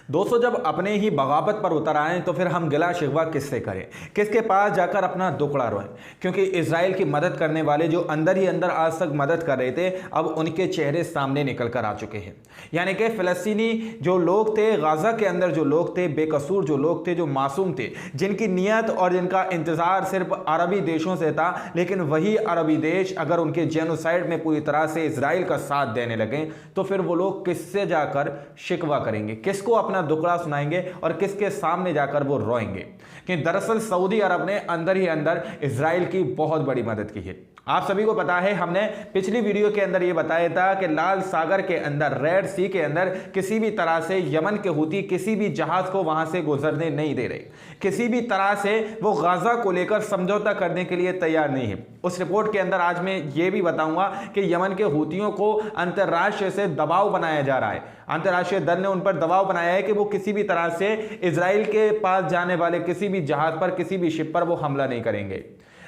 दोस्तों, जब अपने ही बगावत पर उतर आए तो फिर हम गिला शिकवा किससे करें, किसके पास जाकर अपना दुखड़ा रोएं। क्योंकि इजराइल की मदद करने वाले जो अंदर ही अंदर आज तक मदद कर रहे थे, अब उनके चेहरे सामने निकल कर आ चुके हैं। यानी कि फ़लस्तीनी जो लोग थे, गाज़ा के अंदर जो लोग थे, बेकसूर जो लोग थे, जो मासूम थे, जिनकी नीयत और जिनका इंतज़ार सिर्फ अरबी देशों से था, लेकिन वही अरबी देश अगर उनके जेनोसाइड में पूरी तरह से इजराइल का साथ देने लगे तो फिर वो लोग किससे जाकर शिकवा करेंगे, किसको अपना दुखड़ा सुनाएंगे और किसके सामने जाकर वो रोएंगे। कि दरअसल सऊदी अरब ने अंदर ही अंदर इजराइल की बहुत बड़ी मदद की है। आप सभी को पता है, हमने पिछली वीडियो के अंदर ये बताया था कि लाल सागर के अंदर, रेड सी के अंदर किसी भी तरह से यमन के हूती किसी भी जहाज को वहां से गुजरने नहीं दे रहे, किसी भी तरह से वो गाजा को लेकर समझौता करने के लिए तैयार नहीं है। उस रिपोर्ट के अंदर आज मैं ये भी बताऊंगा कि यमन के हूतियों को अंतर्राष्ट्रीय से दबाव बनाया जा रहा है, अंतर्राष्ट्रीय दल ने उन पर दबाव बनाया है कि वो किसी भी तरह से इजराइल के पास जाने वाले किसी भी जहाज पर, किसी भी शिप पर वो हमला नहीं करेंगे।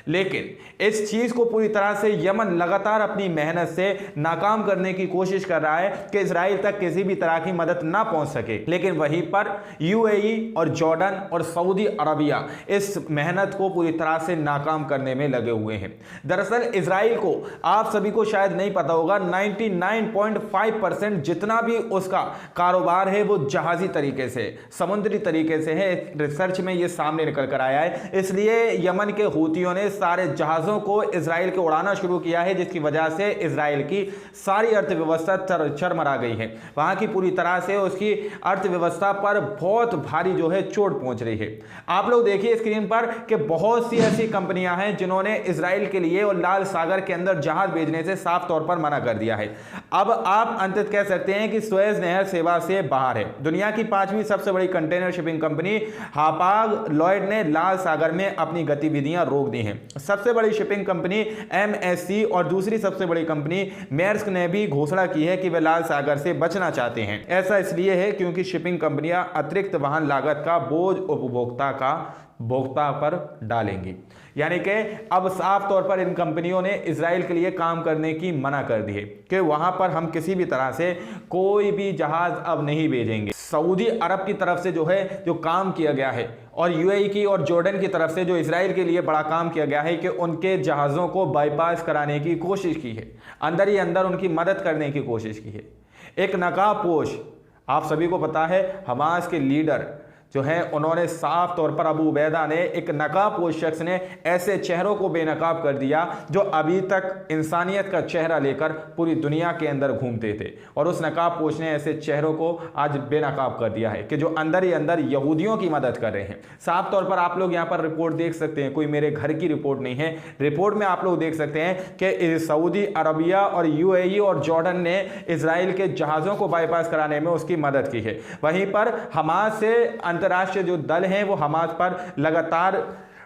लेकिन इस चीज को पूरी तरह से यमन लगातार अपनी मेहनत से नाकाम करने की कोशिश कर रहा है कि इजराइल तक किसी भी तरह की मदद ना पहुंच सके। लेकिन वहीं पर यूएई और जॉर्डन और सऊदी अरबिया इस मेहनत को पूरी तरह से नाकाम करने में लगे हुए हैं। दरअसल इजराइल को, आप सभी को शायद नहीं पता होगा, 99.5% जितना भी उसका कारोबार है वो जहाजी तरीके से, समुद्री तरीके से है। रिसर्च में ये सामने निकल कर आया है। इसलिए यमन के हूतियों ने सारे जहाजों को इजराइल के उड़ाना शुरू किया है, जिसकी वजह से इजराइल की सारी अर्थव्यवस्था चरमरा गई है। वहां की पूरी तरह से उसकी अर्थव्यवस्था पर बहुत भारी जो है चोट पहुंच रही है। आप लोग देखिए स्क्रीन पर कि बहुत सी ऐसी कंपनियां हैं जिन्होंने इजराइल के लिए और लाल सागर के अंदर जहाज भेजने से साफ तौर पर मना कर दिया है। अब आप अंततः कह सकते हैं कि सुएज नहर सेवा से बाहर है। दुनिया की 5वीं सबसे बड़ी कंटेनर शिपिंग कंपनी हापाग लॉयड ने लाल सागर में अपनी गतिविधियां रोक दी हैं। सबसे बड़ी शिपिंग कंपनी एमएससी और दूसरी सबसे बड़ी कंपनी मेर्स्क ने भी घोषणा की है कि वे लाल सागर से बचना चाहते हैं। ऐसा इसलिए है क्योंकि शिपिंग कंपनियां अतिरिक्त वाहन लागत का बोझ उपभोक्ता पर डालेंगी। यानी कि अब साफ तौर पर इन कंपनियों ने इजराइल के लिए काम करने की मना कर दी है कि वहां पर हम किसी भी तरह से कोई भी जहाज अब नहीं भेजेंगे। सऊदी अरब की तरफ से जो काम किया गया है और यूएई की और जॉर्डन की तरफ से जो इजराइल के लिए बड़ा काम किया गया है कि उनके जहाज़ों को बाईपास कराने की कोशिश की है, अंदर ही अंदर उनकी मदद करने की कोशिश की है। एक नकाबपोश, आप सभी को पता है, हमास के लीडर जो है उन्होंने साफ तौर पर, अबू उबैदा ने, एक नकाबपोश शख्स ने ऐसे चेहरों को बेनकाब कर दिया जो अभी तक इंसानियत का चेहरा लेकर पूरी दुनिया के अंदर घूमते थे, और उस नकाबपोश ने ऐसे चेहरों को आज बेनकाब कर दिया है कि जो अंदर ही अंदर यहूदियों की मदद कर रहे हैं। साफ तौर पर आप लोग यहाँ पर रिपोर्ट देख सकते हैं, कोई मेरे घर की रिपोर्ट नहीं है, रिपोर्ट में आप लोग देख सकते हैं कि सऊदी अरबिया और यूएई और जॉर्डन ने इजराइल के जहाज़ों को बाईपास कराने में उसकी मदद की है। वहीं पर हमास से अंतर्राष्ट्रीय जो दल हैं वो हमास पर लगातार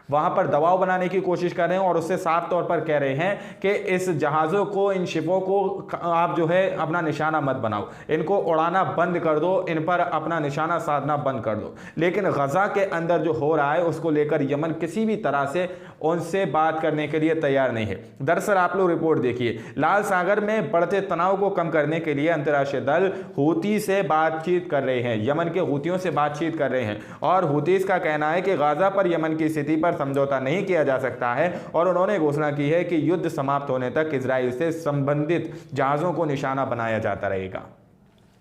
वहां पर दबाव बनाने की कोशिश कर रहे हैं और उससे साफ तौर पर कह रहे हैं कि इस जहाज़ों को, इन शिपों को आप जो है अपना निशाना मत बनाओ, इनको उड़ाना बंद कर दो, इन पर अपना निशाना साधना बंद कर दो। लेकिन गजा के अंदर जो हो रहा है उसको लेकर यमन किसी भी तरह से उनसे बात करने के लिए तैयार नहीं है। दरअसल आप लोग रिपोर्ट देखिए, लाल सागर में बढ़ते तनाव को कम करने के लिए अंतर्राष्ट्रीय दल हूती से बातचीत कर रहे हैं, यमन के हूतियों से बातचीत कर रहे हैं, और हूतीस का कहना है कि गाजा पर यमन की स्थिति पर समझौता नहीं किया जा सकता है, और उन्होंने घोषणा की है कि युद्ध समाप्त होने तक इजराइल से संबंधित जहाज़ों को निशाना बनाया जाता रहेगा।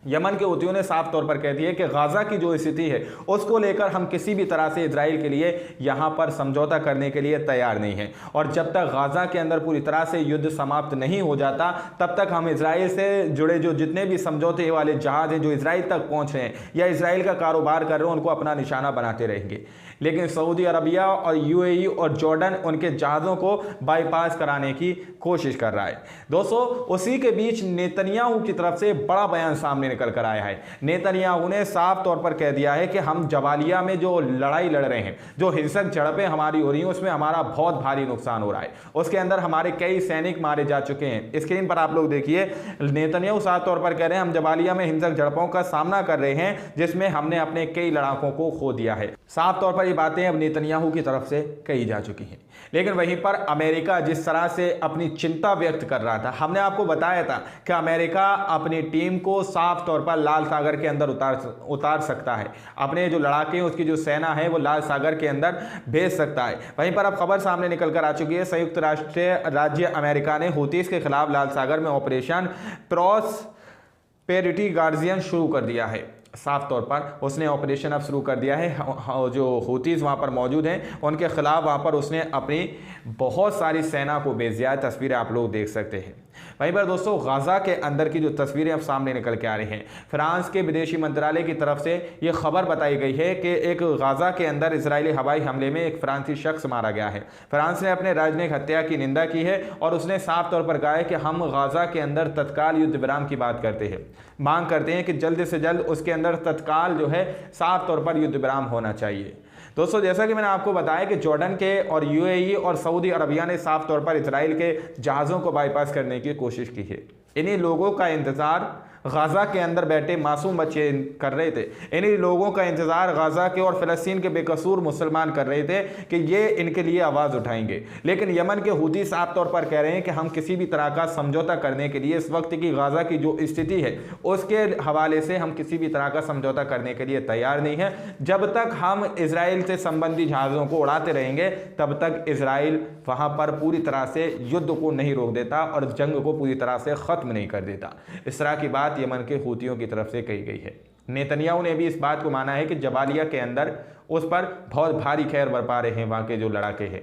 यमन के हूतियों ने साफ तौर पर कह दिया कि गाजा की जो स्थिति है उसको लेकर हम किसी भी तरह से इजराइल के लिए यहां पर समझौता करने के लिए तैयार नहीं है, और जब तक गाजा के अंदर पूरी तरह से युद्ध समाप्त नहीं हो जाता तब तक हम इजराइल से जुड़े जो जितने भी समझौते वाले जहाज हैं जो इजराइल तक पहुंच रहे हैं या इजराइल का कारोबार कर रहे हैं उनको अपना निशाना बनाते रहेंगे। लेकिन सऊदी अरबिया और यूएई और जॉर्डन उनके जहाज़ों को बाईपास कराने की कोशिश कर रहा है। दोस्तों, उसी के बीच नेतन्याहू की तरफ से बड़ा बयान सामने निकल कर आया है। नेतन्याहू ने साफ तौर पर कह दिया है कि हम जबालिया में जो लड़ाई लड़ रहे हैं, जो हिंसक झड़पें हमारी हो रही हैं, उसमें हमारा बहुत भारी नुकसान हो रहा है, उसके अंदर हमारे कई सैनिक मारे जा चुके हैं। स्क्रीन पर आप लोग देखिए, नेतन्याहू साफ तौर पर कह रहे हैं हम जबालिया में हिंसक झड़पों का सामना कर रहे हैं जिसमें हमने अपने कई लड़ाकों को खो दिया है। साफ तौर पर ये बातें अब नेतन्याहू की तरफ से कही जा चुकी हैं। लेकिन वहीं पर अमेरिका जिस तरह से अपनी चिंता व्यक्त कर रहा था, हमने आपको बताया था कि अमेरिका अपनी टीम को साफ साफ तौर पर लाल सागर के अंदर उतार सकता है। अपने जो लड़ाके हैं उसकी जो सेना है वो लाल सागर के अंदर भेज सकता है। वहीं पर अब खबर सामने निकल कर आ चुकी है, संयुक्त राष्ट्र राज्य अमेरिका ने हूतीस के खिलाफ लाल सागर में ऑपरेशन प्रॉस्पेरिटी गार्जियन शुरू कर दिया है। साफ तौर पर उसने ऑपरेशन अब शुरू कर दिया है। जो हूतीस वहाँ पर मौजूद हैं उनके खिलाफ वहाँ पर उसने अपनी बहुत सारी सेना को भेज दिया है। तस्वीरें आप लोग देख सकते हैं। वहीं पर दोस्तों गाजा के अंदर की जो तस्वीरें अब सामने निकल के आ रही हैं, फ्रांस के विदेशी मंत्रालय की तरफ से ये खबर बताई गई है कि एक गाजा के अंदर इजरायली हवाई हमले में एक फ्रांसीसी शख्स मारा गया है। फ्रांस ने अपने राजनयिक हत्या की निंदा की है और उसने साफ तौर पर कहा है कि हम गाजा के अंदर तत्काल युद्ध विराम की बात करते हैं, मांग करते हैं कि जल्द से जल्द उसके अंदर तत्काल जो है साफ तौर पर युद्ध विराम होना चाहिए। दोस्तों जैसा कि मैंने आपको बताया कि जॉर्डन के और यूएई और सऊदी अरबिया ने साफ तौर पर इजराइल के जहाज़ों को बाईपास करने की कोशिश की है। इन्हीं लोगों का इंतज़ार गाज़ा के अंदर बैठे मासूम बच्चे कर रहे थे। इन्हीं लोगों का इंतज़ार गाज़ा के और फ़लस्तीन के बेकसूर मुसलमान कर रहे थे कि ये इनके लिए आवाज़ उठाएंगे। लेकिन यमन के हूती साफ तौर पर कह रहे हैं कि हम किसी भी तरह का समझौता करने के लिए, इस वक्त की गाज़ा की जो स्थिति है उसके हवाले से हम किसी भी तरह का समझौता करने के लिए तैयार नहीं है। जब तक हम इजराइल से संबंधी जहाज़ों को उड़ाते रहेंगे तब तक इजराइल वहाँ पर पूरी तरह से युद्ध को नहीं रोक देता और जंग को पूरी तरह से ख़त्म नहीं कर देता। इस तरह की बात यमन के हूतियों की तरफ से कही गई है। नेतन्याहू ने भी इस बात को माना है कि जबालिया के अंदर उस पर बहुत भारी खैर बरपा रहे हैं। वहाँ के जो लड़ाके हैं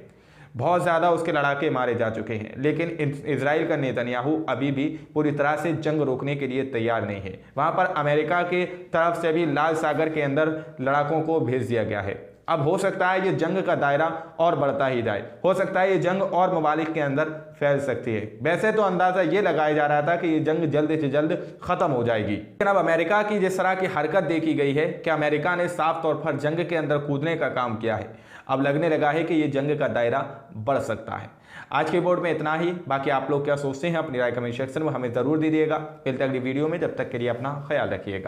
बहुत ज़्यादा उसके लड़ाके मारे जा चुके हैं, लेकिन इजराइल का नेतन्याहू अभी भी पूरी तरह से जंग रोकने के लिए तैयार नहीं है। वहाँ पर अमेरिका की तरफ से भी लाल सागर के अंदर लड़ाकों को भेज दिया गया है। अब हो सकता है ये जंग का दायरा और बढ़ता ही जाए, हो सकता है ये जंग और ममालिक के अंदर फैल सकती है। वैसे तो अंदाज़ा ये लगाया जा रहा था कि ये जंग जल्द से जल्द ख़त्म हो जाएगी, लेकिन अब अमेरिका की जिस तरह की हरकत देखी गई है कि अमेरिका ने साफ तौर पर जंग के अंदर कूदने का काम किया है, अब लगने लगा है कि ये जंग का दायरा बढ़ सकता है। आज के रिपोर्ट में इतना ही। बाकी आप लोग क्या सोचते हैं अपनी राय कमेंट सेक्शन में हमें ज़रूर दीजिएगा। मिलते हैं अगली वीडियो में, जब तक के लिए अपना ख्याल रखिएगा।